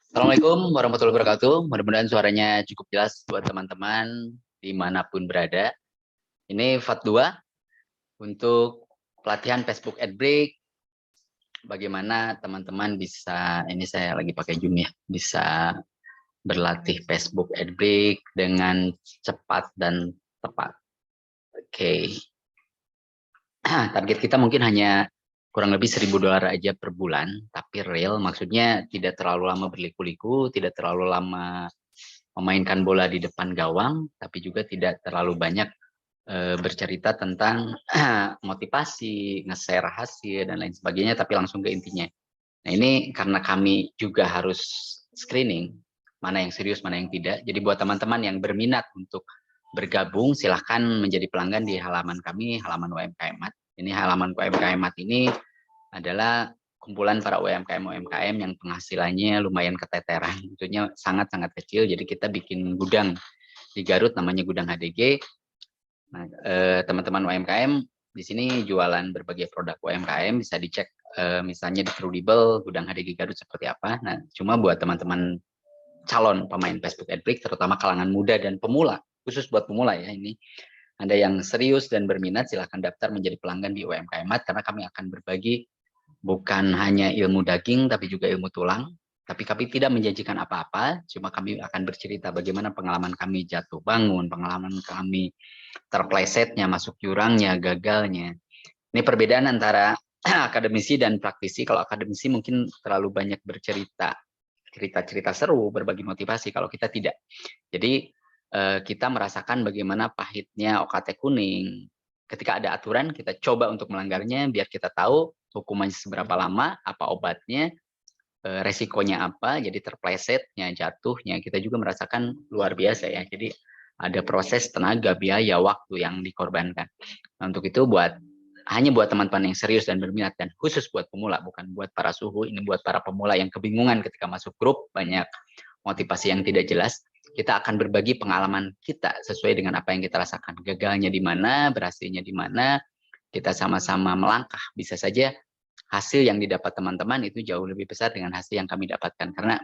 Assalamualaikum warahmatullahi wabarakatuh. Mudah-mudahan suaranya cukup jelas buat teman-teman dimanapun berada. Ini FAT2 untuk pelatihan Facebook Adbreak. Bagaimana teman-teman bisa, ini saya lagi pakai Zoom ya, bisa berlatih Facebook Adbreak dengan cepat dan tepat. Oke. Target kita mungkin hanya kurang lebih $1.000 aja per bulan, tapi real maksudnya tidak terlalu lama berliku-liku, tidak terlalu lama memainkan bola di depan gawang, tapi juga tidak terlalu banyak bercerita tentang motivasi, nge-share hasil, dan lain sebagainya, tapi langsung ke intinya. Nah ini karena kami juga harus screening, mana yang serius, mana yang tidak. Jadi buat teman-teman yang berminat untuk bergabung, silahkan menjadi pelanggan di halaman kami, halaman UMKM-Mat. Ini halaman UMKM-Mat ini adalah kumpulan para UMKM yang penghasilannya lumayan keteteran, tentunya sangat-sangat kecil. Jadi kita bikin gudang di Garut namanya Gudang HDG. Nah, teman-teman UMKM di sini jualan berbagai produk UMKM, bisa dicek misalnya di Trudible Gudang HDG Garut seperti apa. Nah, cuma buat teman-teman calon pemain Facebook Adbreak, terutama kalangan muda dan pemula, khusus buat pemula ya ini. Anda yang serius dan berminat, silahkan daftar menjadi pelanggan di UMKM-Mat, karena kami akan berbagi bukan hanya ilmu daging, tapi juga ilmu tulang. Tapi kami tidak menjanjikan apa-apa, cuma kami akan bercerita bagaimana pengalaman kami jatuh bangun, pengalaman kami terplesetnya, masuk jurangnya, gagalnya. Ini perbedaan antara akademisi dan praktisi. Kalau akademisi mungkin terlalu banyak bercerita, cerita-cerita seru, berbagi motivasi. Kalau kita tidak. Jadi kita merasakan bagaimana pahitnya OKT kuning. Ketika ada aturan, kita coba untuk melanggarnya, biar kita tahu hukumannya seberapa lama, apa obatnya, resikonya apa, jadi terplesetnya, jatuhnya, kita juga merasakan luar biasa ya. Jadi ada proses tenaga, biaya, waktu yang dikorbankan. Nah, untuk itu hanya buat teman-teman yang serius dan berminat, dan khusus buat pemula, bukan buat para suhu, ini buat para pemula yang kebingungan ketika masuk grup, banyak motivasi yang tidak jelas. Kita akan berbagi pengalaman kita sesuai dengan apa yang kita rasakan. Gagalnya di mana, berhasilnya di mana, kita sama-sama melangkah. Bisa saja hasil yang didapat teman-teman itu jauh lebih besar dengan hasil yang kami dapatkan. Karena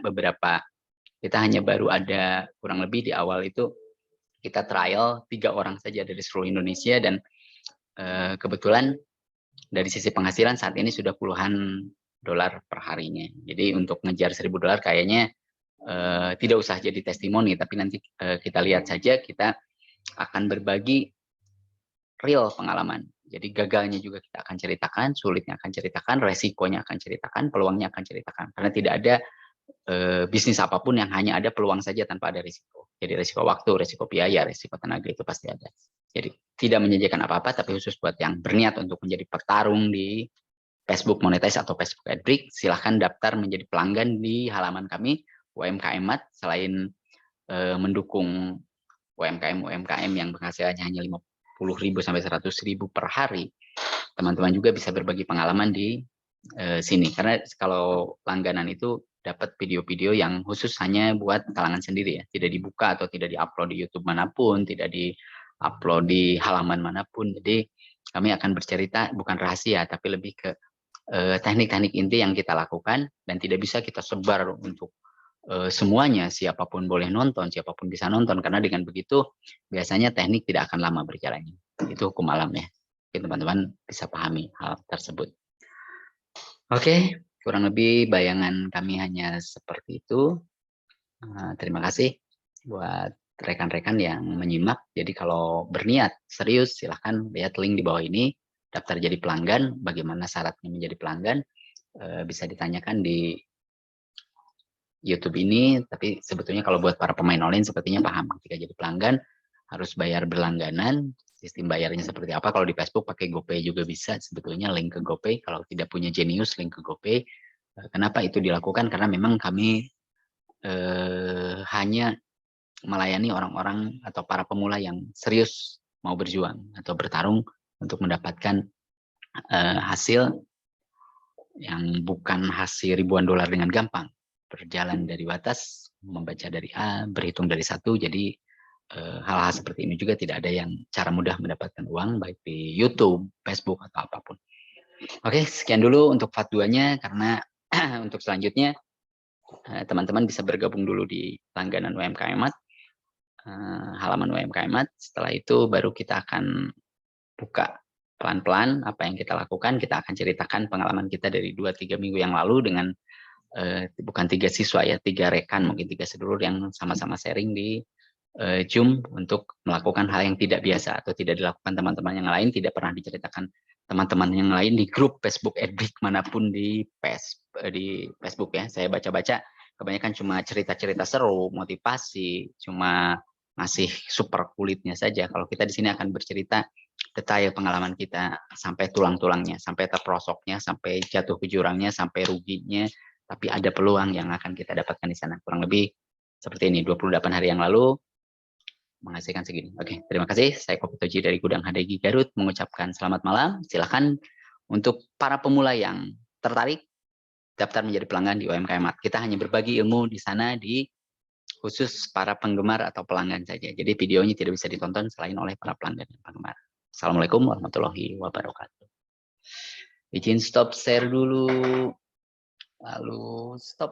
kita hanya baru ada kurang lebih di awal itu, kita trial 3 orang saja dari seluruh Indonesia, dan kebetulan dari sisi penghasilan saat ini sudah puluhan dolar per harinya. Jadi untuk ngejar $1.000 kayaknya tidak usah jadi testimoni, tapi nanti kita lihat saja, kita akan berbagi real pengalaman. Jadi gagalnya juga kita akan ceritakan, sulitnya akan ceritakan, resikonya akan ceritakan, peluangnya akan ceritakan. Karena tidak ada bisnis apapun yang hanya ada peluang saja tanpa ada risiko. Jadi risiko waktu, risiko biaya, risiko tenaga itu pasti ada. Jadi tidak menjanjikan apa-apa, tapi khusus buat yang berniat untuk menjadi petarung di Facebook Monetize atau Facebook Adbreak, silahkan daftar menjadi pelanggan di halaman kami, UMKM-Mat. Selain mendukung UMKM yang penghasilannya hanya 50.000 sampai 100.000 per hari, teman-teman juga bisa berbagi pengalaman di sini. Karena kalau langganan itu dapat video-video yang khusus hanya buat kalangan sendiri ya, tidak dibuka atau tidak diupload di YouTube manapun, tidak diupload di halaman manapun. Jadi kami akan bercerita bukan rahasia, tapi lebih ke teknik-teknik inti yang kita lakukan, dan tidak bisa kita sebar untuk semuanya. Siapapun boleh nonton, siapapun bisa nonton, karena dengan begitu biasanya teknik tidak akan lama berjalannya. Itu hukum alamnya. Teman-teman bisa pahami hal tersebut. Oke, kurang lebih bayangan kami hanya seperti itu. Terima kasih buat rekan-rekan yang menyimak. Jadi kalau berniat serius, silahkan lihat link di bawah ini, daftar jadi pelanggan. Bagaimana syaratnya menjadi pelanggan, bisa ditanyakan di YouTube ini. Tapi sebetulnya kalau buat para pemain online sepertinya paham. Ketika jadi pelanggan harus bayar berlangganan. Sistem bayarnya seperti apa? Kalau di Facebook pakai GoPay juga bisa. Sebetulnya link ke GoPay. Kalau tidak punya Genius, link ke GoPay. Kenapa itu dilakukan? Karena memang kami hanya melayani orang-orang atau para pemula yang serius mau berjuang atau bertarung untuk mendapatkan hasil yang bukan hasil ribuan dolar dengan gampang. Berjalan dari batas, membaca dari A, berhitung dari 1. Jadi hal-hal seperti ini juga tidak ada yang cara mudah mendapatkan uang, baik di YouTube, Facebook, atau apapun. Oke, sekian dulu untuk FAT2-nya, karena untuk selanjutnya teman-teman bisa bergabung dulu di langganan UMKM Mat, halaman UMKM Mat. Setelah itu baru kita akan buka pelan-pelan apa yang kita lakukan. Kita akan ceritakan pengalaman kita dari 2-3 minggu yang lalu dengan bukan 3 siswa ya, 3 rekan, mungkin 3 sedulur yang sama-sama sharing di Zoom untuk melakukan hal yang tidak biasa atau tidak dilakukan teman-teman yang lain, tidak pernah diceritakan teman-teman yang lain di grup Facebook Edbik manapun di Facebook ya. Saya baca-baca kebanyakan cuma cerita-cerita seru, motivasi, cuma ngasih super kulitnya saja. Kalau kita di sini akan bercerita detail pengalaman kita sampai tulang-tulangnya, sampai terprosoknya, sampai jatuh ke jurangnya, sampai ruginya, tapi ada peluang yang akan kita dapatkan di sana. Kurang lebih seperti ini, 28 hari yang lalu menghasilkan segini. Oke, terima kasih. Saya Kopi Toji dari Gudang HDGI Garut mengucapkan selamat malam. Silakan untuk para pemula yang tertarik daftar menjadi pelanggan di UMKM Art. Kita hanya berbagi ilmu di sana di khusus para penggemar atau pelanggan saja. Jadi videonya tidak bisa ditonton selain oleh para pelanggan dan penggemar. Assalamualaikum warahmatullahi wabarakatuh. Izin stop share dulu. Lalu stop.